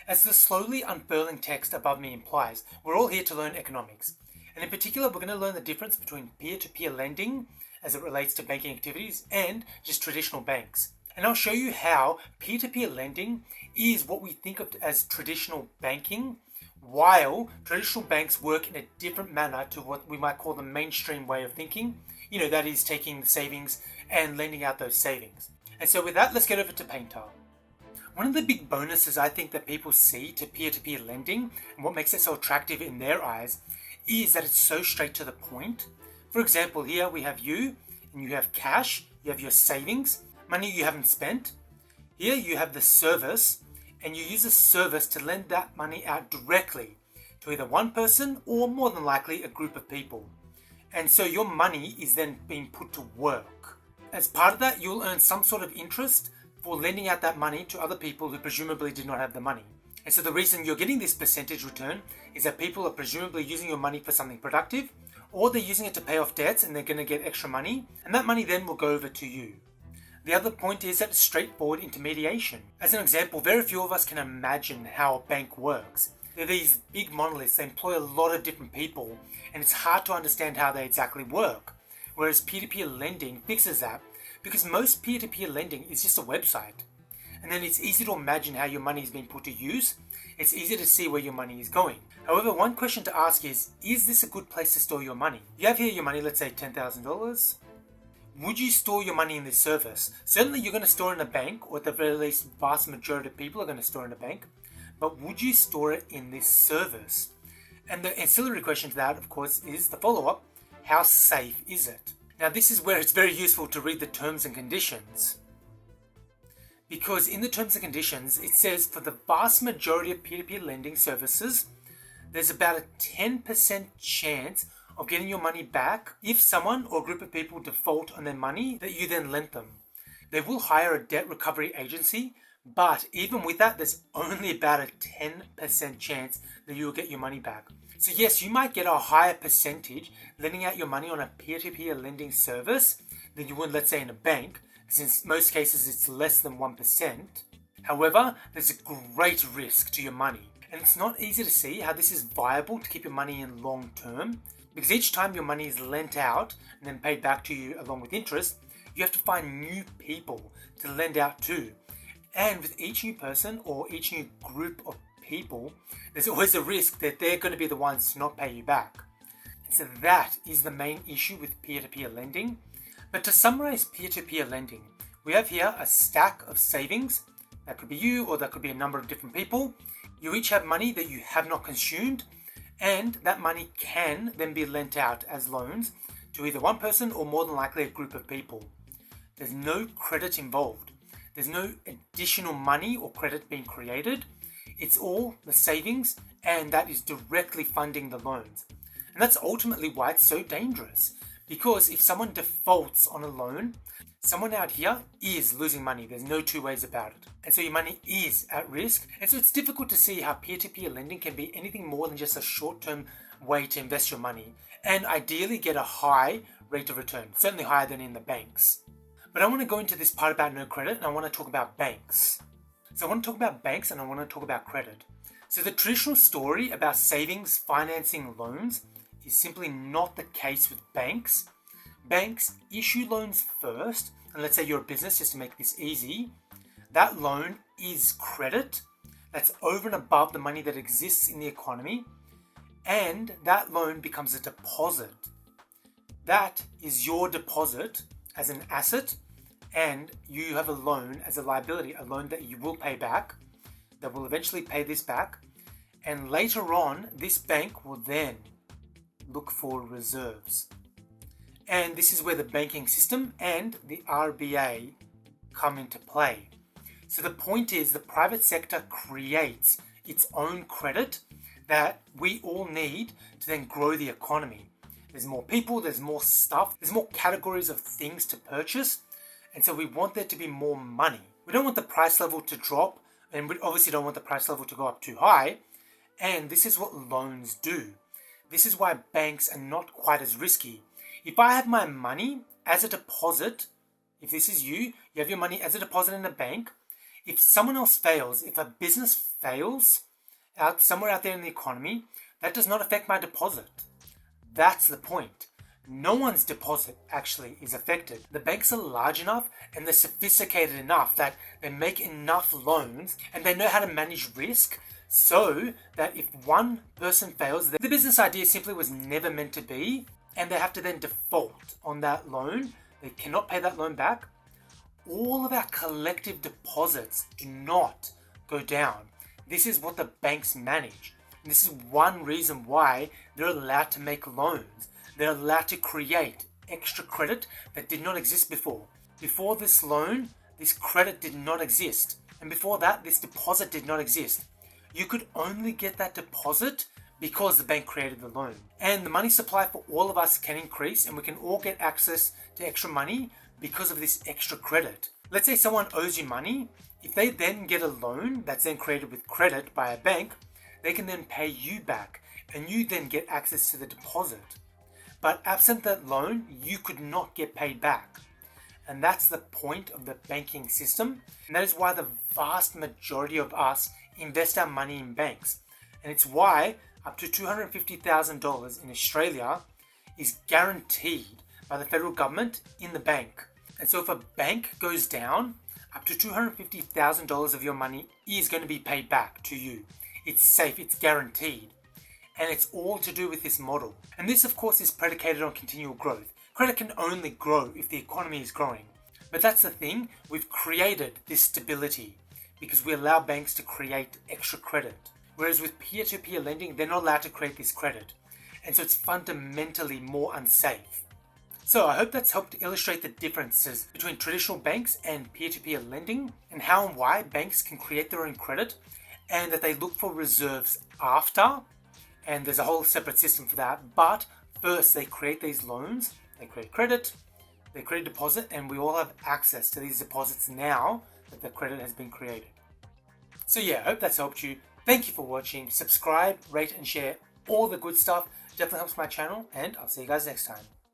As the slowly unfurling text above me implies, we're all here to learn economics. And in particular, we're going to learn the difference between peer-to-peer lending as it relates to banking activities and just traditional banks. And I'll show you how peer-to-peer lending is what we think of as traditional banking, while traditional banks work in a different manner to what we might call the mainstream way of thinking. That is taking the savings and lending out those savings. And so with that, let's get over to Painter. One of the big bonuses I think that people see to peer-to-peer lending and what makes it so attractive in their eyes is that it's so straight to the point. For example, here we have you and you have cash, you have your savings, money you haven't spent. Here you have the service and you use the service to lend that money out directly to either one person or more than likely a group of people. And so your money is then being put to work. As part of that, you'll earn some sort of interest for lending out that money to other people who presumably did not have the money. And so the reason you're getting this percentage return is that people are presumably using your money for something productive, or they're using it to pay off debts and they're going to get extra money, and that money then will go over to you. The other point is that it's straightforward intermediation. As an example, very few of us can imagine how a bank works. They're these big monoliths, they employ a lot of different people, and it's hard to understand how they exactly work. Whereas peer-to-peer lending fixes that, because most peer-to-peer lending is just a website. And then it's easy to imagine how your money is being put to use. It's easy to see where your money is going. However, one question to ask is this a good place to store your money? You have here your money, let's say $10,000. Would you store your money in this service? Certainly you're going to store it in a bank, or at the very least, vast majority of people are going to store it in a bank. But would you store it in this service? And the ancillary question to that, of course, is the follow-up: how safe is it? Now, this is where it's very useful to read the terms and conditions. Because in the terms and conditions, it says for the vast majority of peer-to-peer lending services, there's about a 10% chance of getting your money back if someone or a group of people default on their money that you then lent them. They will hire a debt recovery agency, but even with that, there's only about a 10% chance that you'll get your money back. So yes, you might get a higher percentage lending out your money on a peer-to-peer lending service than you would, let's say, in a bank, since in most cases it's less than 1%. However, there's a great risk to your money, and it's not easy to see how this is viable to keep your money in long term, because each time your money is lent out and then paid back to you along with interest, you have to find new people to lend out to. And with each new person or each new group of people, there's always a risk that they're going to be the ones to not pay you back. And so that is the main issue with peer-to-peer lending. But to summarize peer-to-peer lending, we have here a stack of savings. That could be you, or that could be a number of different people. You each have money that you have not consumed, and that money can then be lent out as loans to either one person or more than likely a group of people. There's no credit involved. There's no additional money or credit being created. It's all the savings, and that is directly funding the loans. And that's ultimately why it's so dangerous. Because if someone defaults on a loan, someone out here is losing money. There's no two ways about it. And so your money is at risk. And so it's difficult to see how peer-to-peer lending can be anything more than just a short-term way to invest your money and ideally get a high rate of return, certainly higher than in the banks. But I want to go into this part about no credit, and I want to talk about banks. So I want to talk about banks and I want to talk about credit. So the traditional story about savings financing loans is simply not the case with banks. Banks issue loans first, and let's say you're a business, just to make this easy. That loan is credit. That's over and above the money that exists in the economy. And that loan becomes a deposit. That is your deposit as an asset, and you have a loan as a liability, a loan that you will pay back, that will eventually pay this back, and later on, this bank will then look for reserves. And this is where the banking system and the RBA come into play. So the point is the private sector creates its own credit that we all need to then grow the economy. There's more people, there's more stuff, there's more categories of things to purchase, and so we want there to be more money. We don't want the price level to drop, and we obviously don't want the price level to go up too high, and this is what loans do. This is why banks are not quite as risky. If I have my money as a deposit, if this is you, you have your money as a deposit in a bank. If someone else fails, if a business fails somewhere out there in the economy, that does not affect my deposit. That's the point. No one's deposit actually is affected. The banks are large enough and they're sophisticated enough that they make enough loans and they know how to manage risk so that if one person fails, the business idea simply was never meant to be, and they have to then default on that loan. They cannot pay that loan back. All of our collective deposits do not go down. This is what the banks manage. And this is one reason why they're allowed to make loans. They're allowed to create extra credit that did not exist before. Before this loan, this credit did not exist. And before that, this deposit did not exist. You could only get that deposit because the bank created the loan. And the money supply for all of us can increase, and we can all get access to extra money because of this extra credit. Let's say someone owes you money. If they then get a loan that's then created with credit by a bank, they can then pay you back, and you then get access to the deposit. But absent that loan, you could not get paid back. And that's the point of the banking system. And that is why the vast majority of us invest our money in banks. And it's why up to $250,000 in Australia is guaranteed by the federal government in the bank. And so if a bank goes down, up to $250,000 of your money is going to be paid back to you. It's safe, it's guaranteed. And it's all to do with this model. And this, of course, is predicated on continual growth. Credit can only grow if the economy is growing. But that's the thing, we've created this stability because we allow banks to create extra credit. Whereas with peer-to-peer lending, they're not allowed to create this credit. And so it's fundamentally more unsafe. So I hope that's helped illustrate the differences between traditional banks and peer-to-peer lending, and how and why banks can create their own credit, and that they look for reserves after, and there's a whole separate system for that. But first they create these loans, they create credit, they create a deposit, and we all have access to these deposits now that the credit has been created. So yeah, I hope that's helped you. Thank you for watching. Subscribe, rate and share all the good stuff. Definitely helps my channel, and I'll see you guys next time.